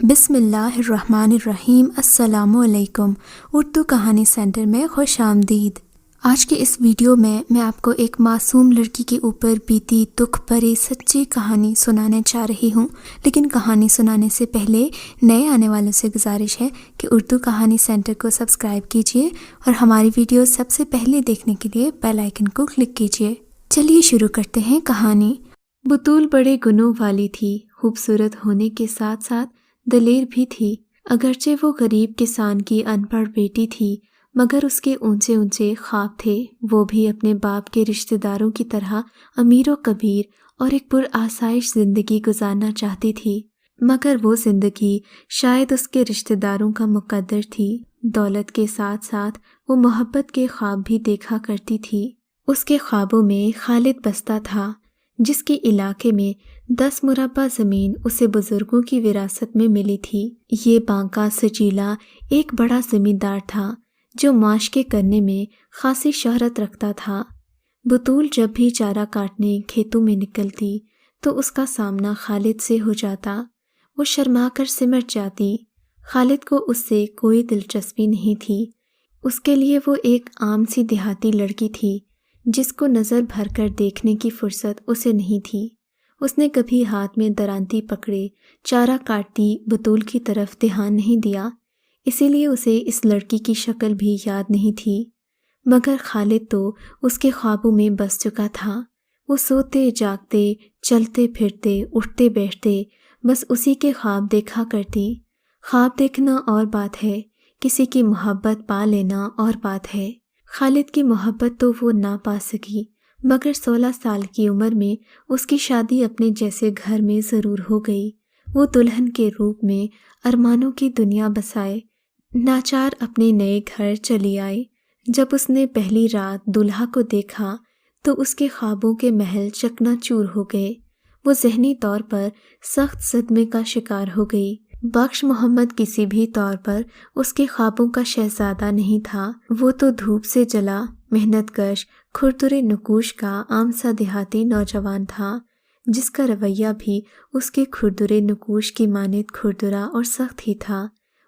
بسم اللہ الرحمن الرحیم۔ السلام علیکم۔ اردو کہانی سینٹر میں خوش آمدید۔ آج کے اس ویڈیو میں آپ کو ایک معصوم لڑکی کے اوپر بیتی دکھ بھری سچی کہانی سنانے چاہ رہی ہوں، لیکن کہانی سنانے سے پہلے نئے آنے والوں سے گزارش ہے کہ اردو کہانی سینٹر کو سبسکرائب کیجیے اور ہماری ویڈیو سب سے پہلے دیکھنے کے لیے بیل آئیکن کو کلک کیجیے۔ چلیے شروع کرتے ہیں کہانی۔ بطول بڑے گنوں والی تھی، خوبصورت ہونے کے ساتھ ساتھ دلیر بھی تھی۔ اگرچہ وہ غریب کسان کی ان پڑھ بیٹی تھی، مگر اس کے اونچے اونچے خواب تھے۔ وہ بھی اپنے باپ کے رشتہ داروں کی طرح امیر و کبیر اور ایک پرآسائش زندگی گزارنا چاہتی تھی، مگر وہ زندگی شاید اس کے رشتہ داروں کا مقدر تھی۔ دولت کے ساتھ ساتھ وہ محبت کے خواب بھی دیکھا کرتی تھی۔ اس کے خوابوں میں خالد بستا تھا، جس کے علاقے میں 10 مربع زمین اسے بزرگوں کی وراثت میں ملی تھی۔ یہ بانکا سجیلا ایک بڑا زمیندار تھا جو معاشقے کرنے میں خاصی شہرت رکھتا تھا۔ بطول جب بھی چارہ کاٹنے کھیتوں میں نکلتی تو اس کا سامنا خالد سے ہو جاتا۔ وہ شرما کر سمٹ جاتی۔ خالد کو اس سے کوئی دلچسپی نہیں تھی۔ اس کے لیے وہ ایک عام سی دیہاتی لڑکی تھی جس کو نظر بھر کر دیکھنے کی فرصت اسے نہیں تھی۔ اس نے کبھی ہاتھ میں درانتی پکڑے چارہ کاٹتی بطول کی طرف دھیان نہیں دیا، اسی لیے اسے اس لڑکی کی شکل بھی یاد نہیں تھی۔ مگر خالد تو اس کے خوابوں میں بس چکا تھا۔ وہ سوتے جاگتے، چلتے پھرتے، اٹھتے بیٹھتے بس اسی کے خواب دیکھا کرتی۔ خواب دیکھنا اور بات ہے، کسی کی محبت پا لینا اور بات ہے۔ خالد کی محبت تو وہ نہ پا سکی، مگر 16 سال کی عمر میں اس کی شادی اپنے جیسے گھر میں ضرور ہو گئی۔ وہ دلہن کے روپ میں ارمانوں کی دنیا بسائے ناچار اپنے نئے گھر چلی آئی۔ جب اس نے پہلی رات دولہا کو دیکھا تو اس کے خوابوں کے محل چکنا چور ہو گئے۔ وہ ذہنی طور پر سخت صدمے کا شکار ہو گئی۔ بخش محمد کسی بھی طور پر اس کے خوابوں کا شہزادہ نہیں تھا۔ وہ تو دھوپ سے جلا، محنت کش، کھردرے نقوش کا عام سا دیہاتی نوجوان تھا، جس کا رویہ بھی اس کے کھردرے نقوش کی مانند کھردرا اور سخت ہی تھا۔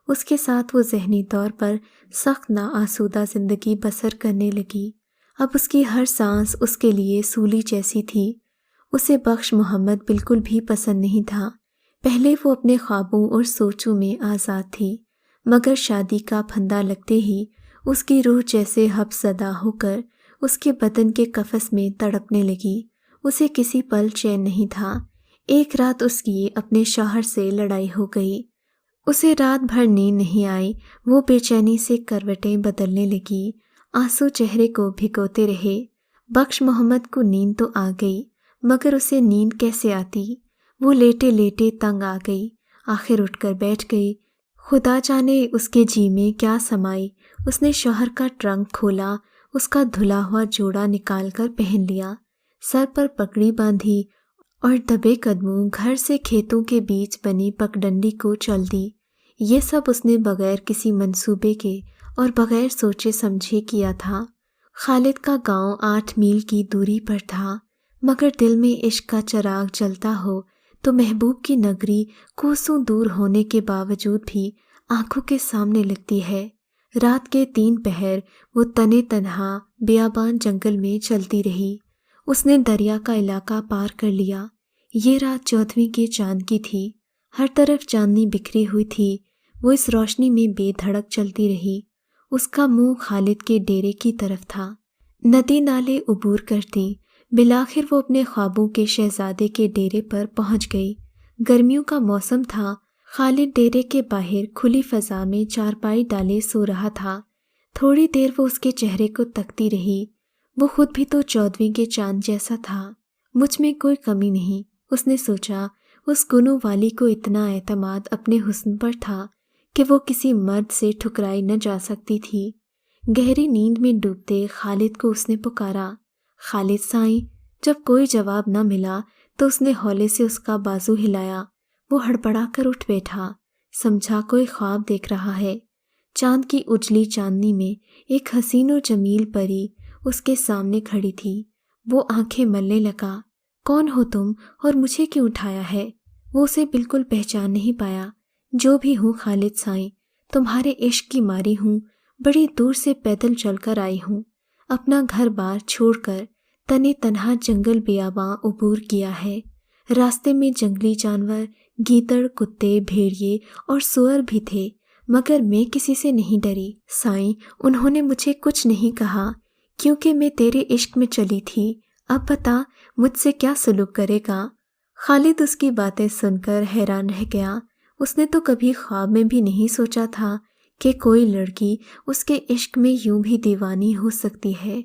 اس کے ساتھ وہ ذہنی طور پر سخت ناآسودہ زندگی بسر کرنے لگی۔ اب اس کی ہر سانس اس کے لیے سولی جیسی تھی۔ اسے بخش محمد بالکل بھی پسند نہیں تھا۔ پہلے وہ اپنے خوابوں اور سوچوں میں آزاد تھی، مگر شادی کا پھندا لگتے ہی اس کی روح جیسے حبس زدہ ہو کر اس کے بدن کے قفس میں تڑپنے لگی۔ اسے کسی پل چین نہیں تھا۔ ایک رات اس کی اپنے شوہر سے لڑائی ہو گئی۔ اسے رات بھر نیند نہیں آئی۔ وہ بے چینی سے کروٹیں بدلنے لگی، آنسو چہرے کو بھگوتے رہے۔ بخش محمد کو نیند تو آ گئی، مگر اسے نیند کیسے آتی؟ وہ لیٹے لیٹے تنگ آ گئی، آخر اٹھ کر بیٹھ گئی۔ خدا جانے اس کے جی میں کیا سمائی۔ اس نے شوہر کا ٹرنک کھولا، اس کا دھلا ہوا جوڑا نکال کر پہن لیا، سر پر پگڑی باندھی اور دبے قدموں گھر سے کھیتوں کے بیچ بنی پگڈنڈی کو چل دی۔ یہ سب اس نے بغیر کسی منصوبے کے اور بغیر سوچے سمجھے کیا تھا۔ خالد کا گاؤں 8 میل کی دوری پر تھا، مگر دل میں عشق کا چراغ جلتا ہو تو محبوب کی نگری کوسوں دور ہونے کے باوجود بھی آنکھوں کے سامنے لگتی ہے۔ رات کے 3 پہر وہ تنے تنہا بیابان جنگل میں چلتی رہی۔ اس نے دریا کا علاقہ پار کر لیا۔ یہ رات 14ویں کے چاند کی تھی، ہر طرف چاندنی بکھری ہوئی تھی۔ وہ اس روشنی میں بے دھڑک چلتی رہی۔ اس کا منہ خالد کے ڈیرے کی طرف تھا۔ ندی نالے عبور کرتی، بالآخر وہ اپنے خوابوں کے شہزادے کے ڈیرے پر پہنچ گئی۔ گرمیوں کا موسم تھا۔ خالد ڈیرے کے باہر کھلی فضا میں چارپائی ڈالے سو رہا تھا۔ تھوڑی دیر وہ اس کے چہرے کو تکتی رہی۔ وہ خود بھی تو 14ویں کے چاند جیسا تھا۔ مجھ میں کوئی کمی نہیں، اس نے سوچا۔ اس گنوں والی کو اتنا اعتماد اپنے حسن پر تھا کہ وہ کسی مرد سے ٹھکرائی نہ جا سکتی تھی۔ گہری نیند میں ڈوبتے خالد کو اس نے پکارا، خالد سائیں۔ جب کوئی جواب نہ ملا تو اس نے ہولے سے اس کا بازو ہلایا۔ وہ ہڑبڑا کر اٹھ بیٹھا، سمجھا کوئی خواب دیکھ رہا ہے۔ چاند کی اجلی چاندنی میں ایک حسین و جمیل پری اس کے سامنے کھڑی تھی۔ وہ آنکھیں ملنے لگا۔ کون ہو تم اور مجھے کیوں اٹھایا ہے؟ وہ اسے بالکل پہچان نہیں پایا۔ جو بھی ہوں خالد سائیں، تمہارے عشق کی ماری ہوں، بڑی دور سے پیدل چل کر آئی ہوں، اپنا گھر بار چھوڑ کر تنے تنہا جنگل بیاباں عبور کیا ہے۔ راستے میں جنگلی جانور، گیدڑ، کتے، بھیڑیے اور سؤر بھی تھے، مگر میں کسی سے نہیں ڈری۔ سائیں، انہوں نے مجھے کچھ نہیں کہا کیونکہ میں تیرے عشق میں چلی تھی۔ اب بتا مجھ سے کیا سلوک کرے گا؟ خالد اس کی باتیں سن کر حیران رہ گیا۔ اس نے تو کبھی خواب میں بھی نہیں سوچا تھا کہ کوئی لڑکی اس کے عشق میں یوں بھی دیوانی ہو سکتی ہے۔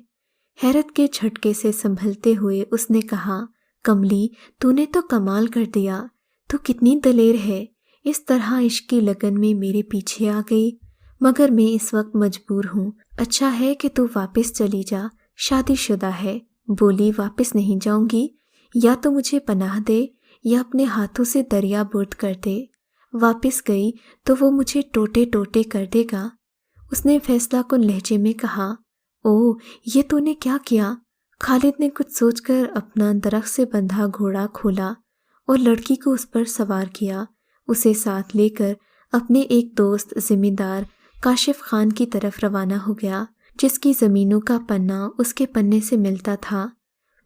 حیرت کے جھٹکے سے سنبھلتے ہوئے اس نے کہا، کملی، تو نے تو کمال کر دیا، تو کتنی دلیر ہے، اس طرح عشق کی لگن میں میرے پیچھے آ گئی، مگر میں اس وقت مجبور ہوں۔ اچھا ہے کہ تو واپس چلی جا، شادی شدہ ہے۔ بولی، واپس نہیں جاؤں گی، یا تو مجھے پناہ دے یا اپنے ہاتھوں سے دریا برد کر دے۔ واپس گئی تو وہ مجھے ٹوٹے ٹوٹے کر دے گا۔ اس نے فیصلہ کن لہجے میں کہا، او یہ تو نے کیا کیا؟ خالد نے کچھ سوچ کر اپنا درخت سے بندھا گھوڑا کھولا اور لڑکی کو اس پر سوار کیا۔ اسے ساتھ لے کر اپنے ایک دوست ذمہ دار کاشف خان کی طرف روانہ ہو گیا، جس کی زمینوں کا پنا اس کے پنے سے ملتا تھا۔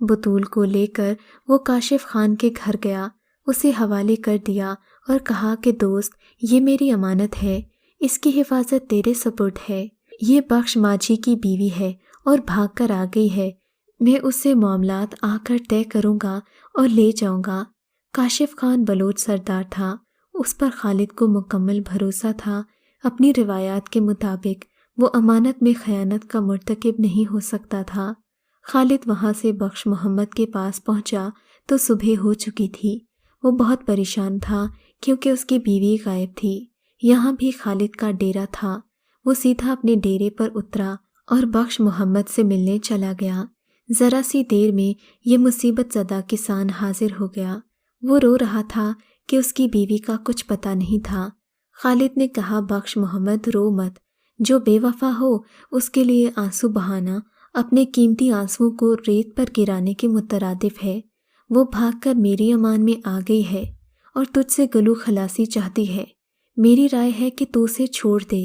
بطول کو لے کر وہ کاشف خان کے گھر گیا، اسے حوالے کر دیا اور کہا کہ دوست، یہ میری امانت ہے، اس کی حفاظت تیرے سپرد ہے۔ یہ بخش ماجھی کی بیوی ہے اور بھاگ کر آ گئی ہے، میں اس سے معاملات آ کر طے کروں گا اور لے جاؤں گا۔ کاشف خان بلوچ سردار تھا، اس پر خالد کو مکمل بھروسہ تھا۔ اپنی روایات کے مطابق وہ امانت میں خیانت کا مرتکب نہیں ہو سکتا تھا۔ خالد وہاں سے بخش محمد کے پاس پہنچا تو صبح ہو چکی تھی۔ وہ بہت پریشان تھا کیونکہ اس کی بیوی غائب تھی۔ یہاں بھی خالد کا ڈیرا تھا۔ وہ سیدھا اپنے ڈیرے پر اترا اور بخش محمد سے ملنے چلا گیا۔ ذرا سی دیر میں یہ مصیبت زدہ کسان حاضر ہو گیا۔ وہ رو رہا تھا کہ اس کی بیوی کا کچھ پتہ نہیں تھا۔ خالد نے کہا، بخش محمد، رو مت، جو بے وفا ہو اس کے لیے آنسو بہانا اپنے قیمتی آنسوؤں کو ریت پر گرانے کے مترادف ہے۔ وہ بھاگ کر میری امان میں آ گئی ہے اور تجھ سے گلو خلاصی چاہتی ہے۔ میری رائے ہے کہ تو اسے چھوڑ دے،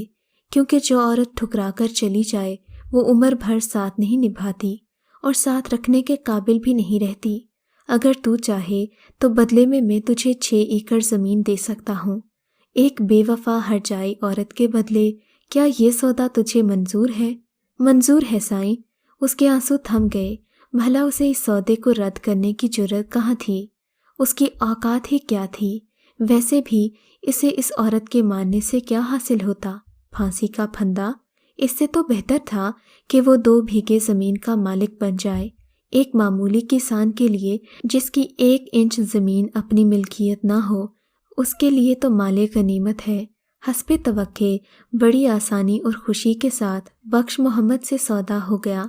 کیونکہ جو عورت ٹھکرا کر چلی جائے وہ عمر بھر ساتھ نہیں نبھاتی اور ساتھ رکھنے کے قابل بھی نہیں رہتی۔ اگر تو چاہے تو بدلے میں تجھے 6 ایکڑ زمین دے سکتا ہوں۔ ایک بے وفا ہر جائی عورت کے بدلے کیا یہ سودا تجھے منظور ہے؟ منظور ہے سائیں۔ اس کے آنسو تھم گئے۔ بھلا اسے اس سودے کو رد کرنے کی جرأت کہاں تھی؟ اس کی اوقات ہی کیا تھی؟ ویسے بھی اسے اس عورت کے ماننے سے کیا حاصل ہوتا؟ پھانسی کا پھندا؟ اس سے تو بہتر تھا کہ وہ 2 بیگھے زمین کا مالک بن جائے۔ ایک معمولی کسان کے لیے جس کی 1 انچ زمین اپنی ملکیت نہ ہو، اس کے لیے تو مال غنیمت ہے۔ حسب توقع بڑی آسانی اور خوشی کے ساتھ بخش محمد سے سودا ہو گیا۔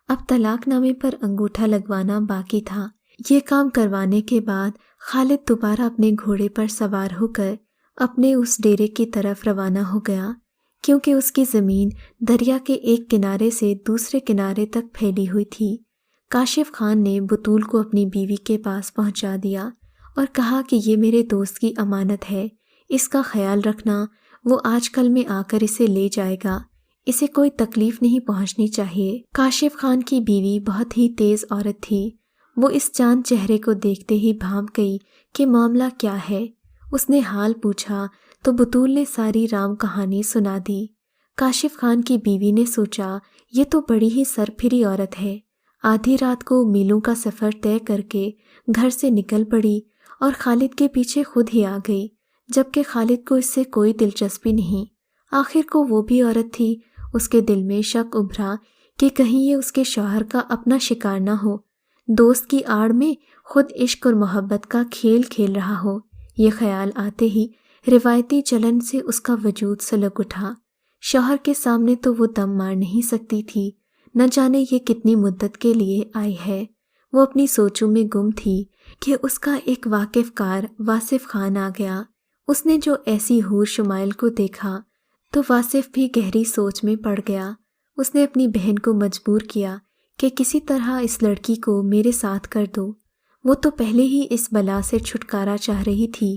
اب طلاق نامے پر انگوٹھا لگوانا باقی تھا۔ یہ کام کروانے کے بعد خالد دوبارہ اپنے گھوڑے پر سوار ہو کر اپنے اس ڈیرے کی طرف روانہ ہو گیا، کیونکہ اس کی زمین دریا کے ایک کنارے سے دوسرے کنارے تک پھیلی ہوئی تھی۔ کاشف خان نے بطول کو اپنی بیوی کے پاس پہنچا دیا اور کہا کہ یہ میرے دوست کی امانت ہے، اس کا خیال رکھنا، وہ آج کل میں آ کر اسے لے جائے گا، اسے کوئی تکلیف نہیں پہنچنی چاہیے۔ کاشف خان کی بیوی بہت ہی تیز عورت تھی۔ وہ اس چاند چہرے کو دیکھتے ہی بھانپ گئی کہ معاملہ کیا ہے۔ اس نے حال پوچھا تو بطول نے ساری رام کہانی سنا دی۔ کاشف خان کی بیوی نے سوچا، یہ تو بڑی ہی سرپھری عورت ہے۔ آدھی رات کو میلوں کا سفر طے کر کے گھر سے نکل پڑی اور خالد کے پیچھے خود ہی آ گئی، جبکہ خالد کو اس سے کوئی دلچسپی نہیں۔ آخر کو وہ بھی عورت تھی۔ اس کے دل میں شک ابھرا کہ کہیں یہ اس کے شوہر کا اپنا شکار نہ ہو، دوست کی آڑ میں خود عشق اور محبت کا کھیل کھیل رہا ہو۔ یہ خیال آتے ہی روایتی چلن سے اس کا وجود سلگ اٹھا۔ شوہر کے سامنے تو وہ دم مار نہیں سکتی تھی، نہ جانے یہ کتنی مدت کے لیے آئی ہے۔ وہ اپنی سوچوں میں گم تھی کہ اس کا ایک واقف کار واصف خان آ گیا۔ اس نے جو ایسی حور شمائل کو دیکھا تو واصف بھی گہری سوچ میں پڑ گیا۔ اس نے اپنی بہن کو مجبور کیا کہ کسی طرح اس لڑکی کو میرے ساتھ کر دو۔ وہ تو پہلے ہی اس بلا سے چھٹکارا چاہ رہی تھی۔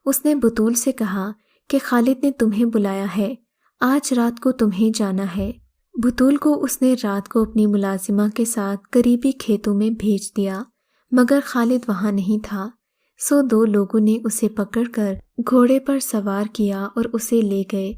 اس نے بطول سے کہا کہ خالد نے تمہیں بلایا ہے، آج رات کو تمہیں جانا ہے۔ بطول کو اس نے رات کو اپنی ملازمہ کے ساتھ قریبی کھیتوں میں بھیج دیا، مگر خالد وہاں نہیں تھا، سو 2 لوگوں نے اسے پکڑ کر گھوڑے پر سوار کیا اور اسے لے گئے۔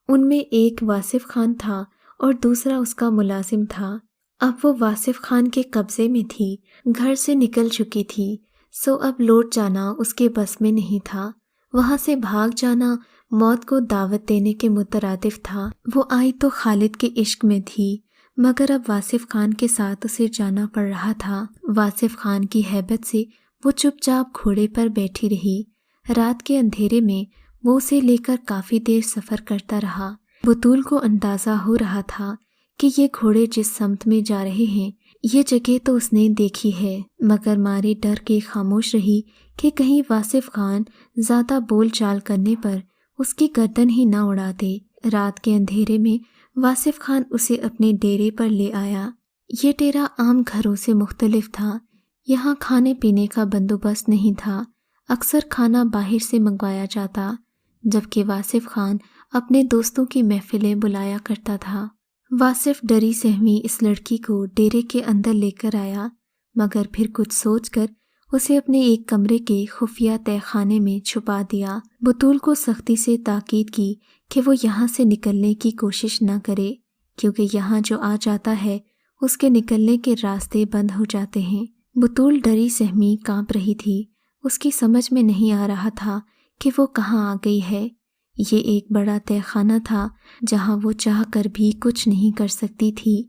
ان میں ایک واصف خان تھا اور دوسرا اس کا ملازم تھا۔ اب وہ واصف خان کے قبضے میں تھی، گھر سے نکل چکی تھی، سو اب لوٹ جانا اس کے بس میں نہیں تھا۔ وہاں سے بھاگ جانا موت کو دعوت دینے کے مترادف تھا۔ وہ آئی تو خالد کے عشق میں تھی، مگر اب واصف خان کے ساتھ اسے جانا پڑ رہا تھا۔ واصف خان کی ہیبت سے وہ چپ چاپ گھوڑے پر بیٹھی رہی۔ رات کے اندھیرے میں وہ اسے لے کر کافی دیر سفر کرتا رہا۔ بطول کو اندازہ ہو رہا تھا کہ یہ گھوڑے جس سمت میں جا رہے ہیں یہ جگہ تو اس نے دیکھی ہے، مگر مارے ڈر کے خاموش رہی کہ کہیں واصف خان زیادہ بول چال کرنے پر اس کی گردن ہی نہ اڑا دے۔ رات کے اندھیرے میں واصف خان اسے اپنے ڈیرے پر لے آیا۔ یہ ڈیرا عام گھروں سے مختلف تھا، یہاں کھانے پینے کا بندوبست نہیں تھا، اکثر کھانا باہر سے منگوایا جاتا، جبکہ واصف خان اپنے دوستوں کی محفلیں بلایا کرتا تھا۔ واصف ڈری سہمی اس لڑکی کو ڈیرے کے اندر لے کر آیا، مگر پھر کچھ سوچ کر اسے اپنے ایک کمرے کے خفیہ تہہ خانے میں چھپا دیا۔ بطول کو سختی سے تاکید کی کہ وہ یہاں سے نکلنے کی کوشش نہ کرے، کیونکہ یہاں جو آ جاتا ہے اس کے نکلنے کے راستے بند ہو جاتے ہیں۔ بطول ڈری سہمی کانپ رہی تھی، اس کی سمجھ میں نہیں آ رہا تھا کہ وہ کہاں آ گئی ہے۔ یہ ایک بڑا تہہ خانہ تھا جہاں وہ چاہ کر بھی کچھ نہیں کر سکتی تھی۔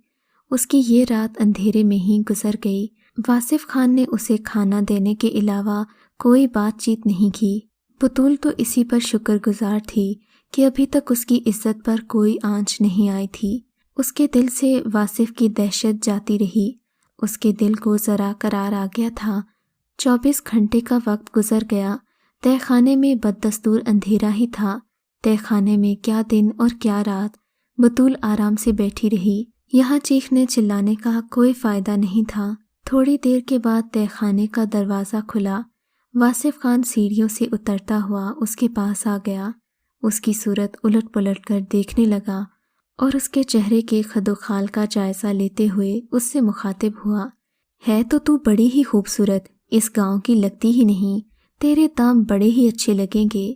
اس کی یہ رات اندھیرے میں ہی گزر گئی۔ واصف خان نے اسے کھانا دینے کے علاوہ کوئی بات چیت نہیں کی۔ بطول تو اسی پر شکر گزار تھی کہ ابھی تک اس کی عزت پر کوئی آنچ نہیں آئی تھی۔ اس کے دل سے واصف کی دہشت جاتی رہی، اس کے دل کو ذرا قرار آ گیا تھا۔ 24 گھنٹے کا وقت گزر گیا، تہہ خانے میں بددستور اندھیرا ہی تھا۔ تہہ خانے میں کیا دن اور کیا رات، بطول آرام سے بیٹھی رہی۔ یہاں چیخنے چلانے کا کوئی فائدہ نہیں تھا۔ تھوڑی دیر کے بعد تہہ خانے کا دروازہ کھلا۔ واصف خان سیڑھیوں سے اترتا ہوا اس کے پاس آ گیا، اس کی صورت الٹ پلٹ کر دیکھنے لگا اور اس کے چہرے کے خد و خال کا جائزہ لیتے ہوئے اس سے مخاطب ہوا۔ ہے تو بڑی ہی خوبصورت، اس گاؤں کی لگتی ہی نہیں، تیرے دام بڑے ہی اچھے لگیں گے۔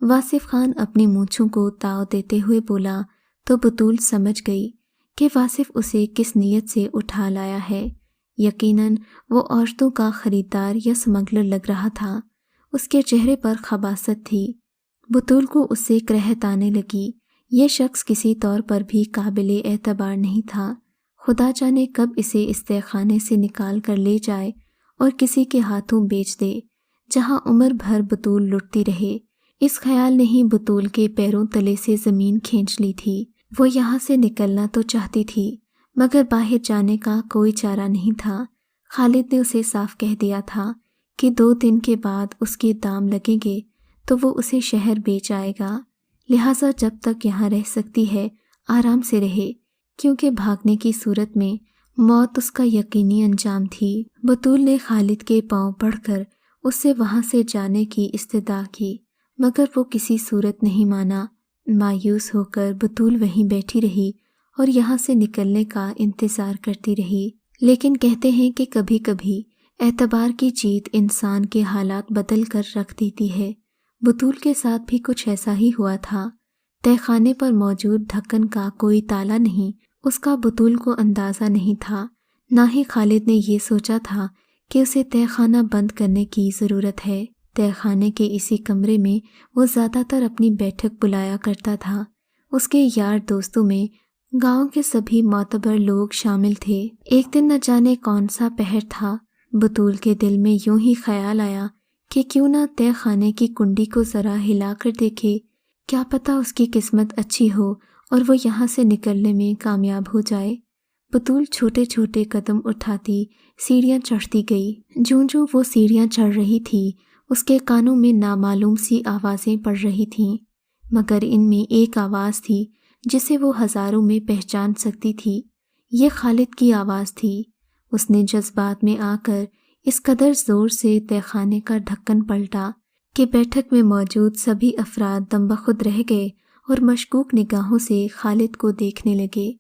واصف خان اپنی مونچھوں کو تاؤ دیتے ہوئے بولا تو بطول سمجھ گئی کہ واصف اسے کس نیت سے اٹھا لایا ہے۔ یقیناً وہ عورتوں کا خریدار یا سمگلر لگ رہا تھا، اس کے چہرے پر خباثت تھی۔ بطول کو اس سے کرہت آنے لگی، یہ شخص کسی طور پر بھی قابل اعتبار نہیں تھا، خدا جانے کب اسے اس تہہ خانے سے نکال کر لے جائے اور کسی کے ہاتھوں بیچ دے جہاں عمر بھر بطول لٹتی رہے۔ اس خیال نے ہی بطول کے پیروں تلے سے زمین کھینچ لی تھی۔ وہ یہاں سے نکلنا تو چاہتی تھی، مگر باہر جانے کا کوئی چارہ نہیں تھا۔ خالد نے اسے صاف کہہ دیا تھا کہ 2 دن کے بعد اس کے دام لگیں گے تو وہ اسے شہر بیچ آئے گا، لہٰذا جب تک یہاں رہ سکتی ہے آرام سے رہے، کیونکہ بھاگنے کی صورت میں موت اس کا یقینی انجام تھی۔ بطول نے خالد کے پاؤں پڑھ کر اس سے وہاں سے جانے کی استدعا کی، مگر وہ کسی صورت نہیں مانا۔ مایوس ہو کر بطول وہیں بیٹھی رہی اور یہاں سے نکلنے کا انتظار کرتی رہی۔ لیکن کہتے ہیں کہ کبھی کبھی اعتبار کی جیت انسان کے حالات بدل کر رکھ دیتی ہے۔ بطول کے ساتھ بھی کچھ ایسا ہی ہوا تھا۔ تہہ خانے پر موجود ڈھکن کا کوئی تالا نہیں، اس کا بطول کو اندازہ نہیں تھا، نہ ہی خالد نے یہ سوچا تھا کہ اسے تہہ خانہ بند کرنے کی ضرورت ہے۔ تہہ خانے کے اسی کمرے میں وہ زیادہ تر اپنی بیٹھک بلایا کرتا تھا۔ اس کے یار دوستوں میں گاؤں کے سبھی معتبر لوگ شامل تھے۔ ایک دن نہ جانے کون سا پہر تھا، بطول کے دل میں یوں ہی خیال آیا کہ کیوں نہ تہہ خانے کی کنڈی کو ذرا ہلا کر دیکھے، کیا پتہ اس کی قسمت اچھی ہو اور وہ یہاں سے نکلنے میں کامیاب ہو جائے۔ بطول چھوٹے چھوٹے قدم اٹھاتی سیڑھیاں چڑھتی گئی۔ جوں جوں وہ سیڑھیاں چڑھ رہی تھی اس کے کانوں میں نامعلوم سی آوازیں پڑ رہی تھیں، مگر ان میں ایک آواز تھی جسے وہ ہزاروں میں پہچان سکتی تھی۔ یہ خالد کی آواز تھی۔ اس نے جذبات میں آ کر اس قدر زور سے تہہ خانے کا ڈھکن پلٹا کہ بیٹھک میں موجود سبھی افراد دم بخود رہ گئے اور مشکوک نگاہوں سے خالد کو دیکھنے لگے۔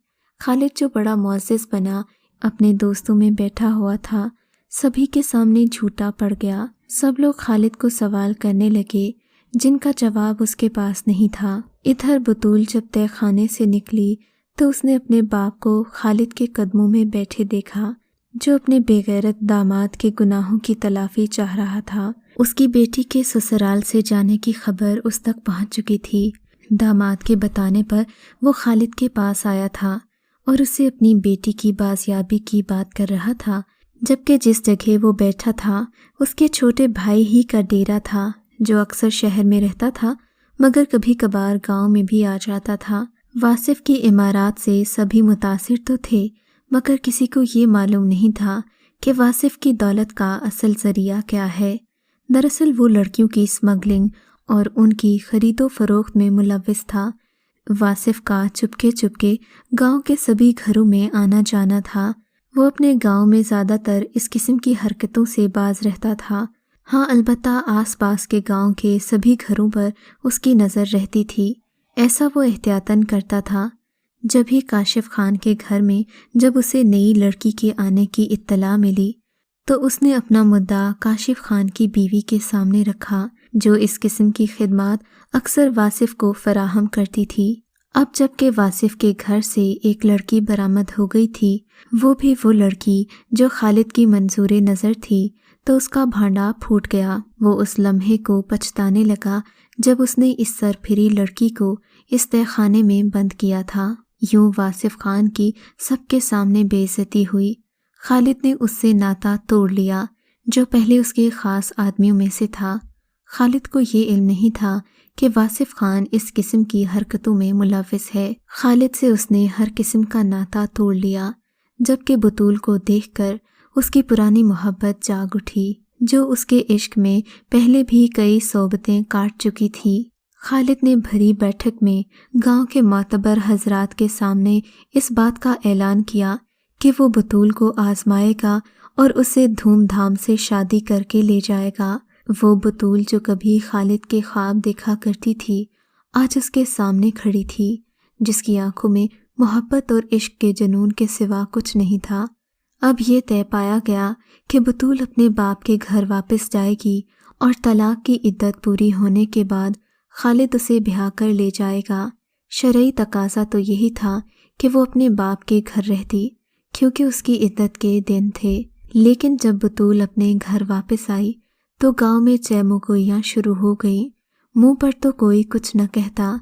خالد جو بڑا معزز بنا اپنے دوستوں میں بیٹھا ہوا تھا، سبھی کے سامنے جھوٹا پڑ گیا۔ سب لوگ خالد کو سوال کرنے لگے جن کا جواب اس کے پاس نہیں تھا۔ ادھر بطول جب تہہ خانے سے نکلی تو اس نے اپنے باپ کو خالد کے قدموں میں بیٹھے دیکھا، جو اپنے بے غیرت داماد کے گناہوں کی تلافی چاہ رہا تھا۔ اس کی بیٹی کے سسرال سے جانے کی خبر اس تک پہنچ چکی تھی۔ داماد کے بتانے پر وہ خالد کے پاس آیا تھا اور اسے اپنی بیٹی کی بازیابی کی بات کر رہا تھا، جبکہ جس جگہ وہ بیٹھا تھا اس کے چھوٹے بھائی ہی کا ڈیرا تھا، جو اکثر شہر میں رہتا تھا مگر کبھی کبھار گاؤں میں بھی آ جاتا تھا۔ واصف کی عمارات سے سبھی متاثر تو تھے مگر کسی کو یہ معلوم نہیں تھا کہ واصف کی دولت کا اصل ذریعہ کیا ہے۔ دراصل وہ لڑکیوں کی اسمگلنگ اور ان کی خرید و فروخت میں ملوث تھا۔ واصف کا چپکے چپکے گاؤں کے سبھی گھروں میں آنا جانا تھا۔ وہ اپنے گاؤں میں زیادہ تر اس قسم کی حرکتوں سے باز رہتا تھا۔ ہاں، البتہ آس پاس کے گاؤں کے سبھی گھروں پر اس کی نظر رہتی تھی۔ ایسا وہ احتیاطاً کرتا تھا۔ جب ہی کاشف خان کے گھر میں جب اسے نئی لڑکی کے آنے کی اطلاع ملی تو اس نے اپنا مدعا کاشف خان کی بیوی کے سامنے رکھا، جو اس قسم کی خدمات اکثر واصف کو فراہم کرتی تھی۔ اب جب کہ واصف کے گھر سے ایک لڑکی برآمد ہو گئی تھی، وہ بھی وہ لڑکی جو خالد کی منظور نظر تھی، تو اس کا بھانڈا پھوٹ گیا۔ وہ اس لمحے کو پچھتانے لگا جب اس نے اس سرپھری لڑکی کو اس تہہ خانے میں بند کیا تھا۔ یوں واصف خان کی سب کے سامنے بے عزتی ہوئی۔ خالد نے اس سے ناتا توڑ لیا جو پہلے اس کے خاص آدمیوں میں سے تھا۔ خالد کو یہ علم نہیں تھا کہ واصف خان اس قسم کی حرکتوں میں ملوث ہے۔ خالد سے اس نے ہر قسم کا ناتا توڑ لیا، جبکہ بطول کو دیکھ کر اس کی پرانی محبت جاگ اٹھی، جو اس کے عشق میں پہلے بھی کئی صحبتیں کاٹ چکی تھی۔ خالد نے بھری بیٹھک میں گاؤں کے معتبر حضرات کے سامنے اس بات کا اعلان کیا کہ وہ بطول کو آزمائے گا اور اسے دھوم دھام سے شادی کر کے لے جائے گا۔ وہ بطول جو کبھی خالد کے خواب دیکھا کرتی تھی، آج اس کے سامنے کھڑی تھی، جس کی آنکھوں میں محبت اور عشق کے جنون کے سوا کچھ نہیں تھا۔ اب یہ طے پایا گیا کہ بطول اپنے باپ کے گھر واپس جائے گی اور طلاق کی عدت پوری ہونے کے بعد خالد اسے بہا کر لے جائے گا۔ شرعی تقاضا تو یہی تھا کہ وہ اپنے باپ کے گھر رہتی، کیونکہ اس کی عدت کے دن تھے۔ لیکن جب بطول اپنے گھر واپس آئی تو گاؤں میں چہمو گوئیاں شروع ہو گئیں۔ منہ پر تو کوئی کچھ نہ کہتا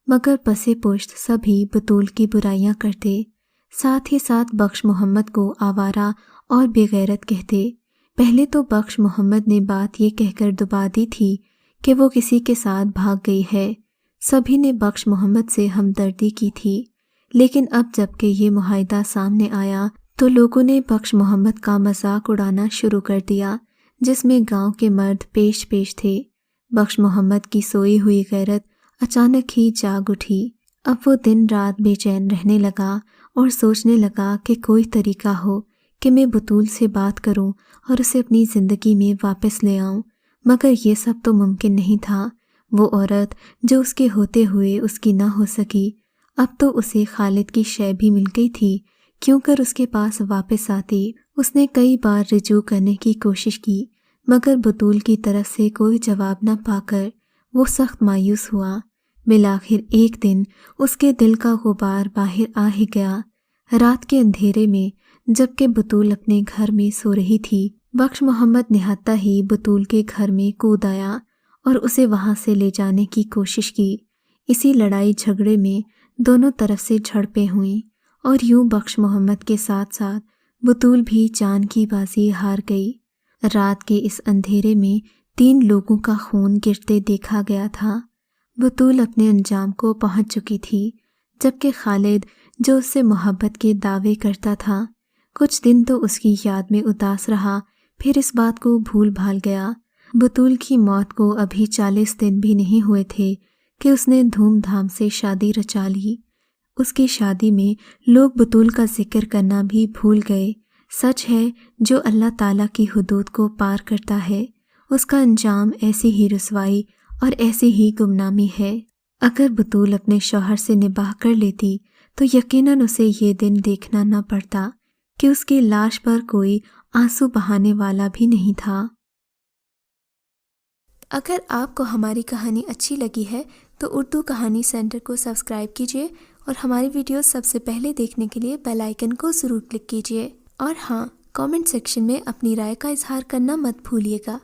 مگر پس پشت سبھی بطول کی برائیاں کرتے، ساتھ ہی ساتھ بخش محمد کو آوارہ اور بے غیرت کہتے۔ پہلے تو بخش محمد نے بات یہ کہہ کر دبا دی تھی کہ وہ کسی کے ساتھ بھاگ گئی ہے۔ سبھی نے بخش محمد سے ہمدردی کی تھی، لیکن اب جب کہ یہ معاہدہ سامنے آیا تو لوگوں نے بخش محمد کا مذاق اڑانا شروع کر دیا، جس میں گاؤں کے مرد پیش پیش تھے۔ بخش محمد کی سوئی ہوئی غیرت اچانک ہی جاگ اٹھی۔ اب وہ دن رات بے چین رہنے لگا اور سوچنے لگا کہ کوئی طریقہ ہو کہ میں بطول سے بات کروں اور اسے اپنی زندگی میں واپس لے آؤں، مگر یہ سب تو ممکن نہیں تھا۔ وہ عورت جو اس کے ہوتے ہوئے اس کی نہ ہو سکی، اب تو اسے خالد کی شے بھی مل گئی تھی، کیوں کر اس کے پاس واپس آتی۔ اس نے کئی بار رجوع کرنے کی کوشش کی مگر بطول کی طرف سے کوئی جواب نہ پا کر وہ سخت مایوس ہوا۔ بالآخر ایک دن اس کے دل کا غبار باہر آ ہی گیا۔ رات کے اندھیرے میں جب کہ بطول اپنے گھر میں سو رہی تھی، بخش محمد نہاتا ہی بطول کے گھر میں کود آیا اور اسے وہاں سے لے جانے کی کوشش کی۔ اسی لڑائی جھگڑے میں دونوں طرف سے جھڑپیں ہوئیں اور یوں بخش محمد کے ساتھ ساتھ بطول بھی جان کی بازی ہار گئی۔ رات کے اس اندھیرے میں 3 لوگوں کا خون گرتے دیکھا گیا تھا۔ بطول اپنے انجام کو پہنچ چکی تھی، جبکہ خالد جو اس سے محبت کے دعوے کرتا تھا کچھ دن تو اس کی یاد میں اداس رہا، پھر اس بات کو بھول بھال گیا۔ بطول کی موت کو ابھی 40 دن بھی نہیں ہوئے تھے کہ اس نے دھوم دھام سے شادی رچا لی۔ اس کی شادی میں لوگ بطول کا ذکر کرنا بھی بھول گئے۔ سچ ہے جو اللہ تعالیٰ کی حدود کو پار کرتا ہے اس کا انجام ایسی ہی رسوائی اور ایسی ہی گمنامی ہے۔ اگر بطول اپنے شوہر سے نباہ کر لیتی تو یقیناً اسے یہ دن دیکھنا نہ پڑتا کہ اس کی لاش پر کوئی آنسو بہانے والا بھی نہیں تھا۔ اگر آپ کو ہماری کہانی اچھی لگی ہے تو اردو کہانی سینٹر کو سبسکرائب کیجیے اور ہماری ویڈیوز سب سے پہلے دیکھنے کے لیے بیل آئیکن کو ضرور کلک کیجیے۔ اور ہاں، کامنٹ سیکشن میں اپنی رائے کا اظہار کرنا مت بھولیے گا۔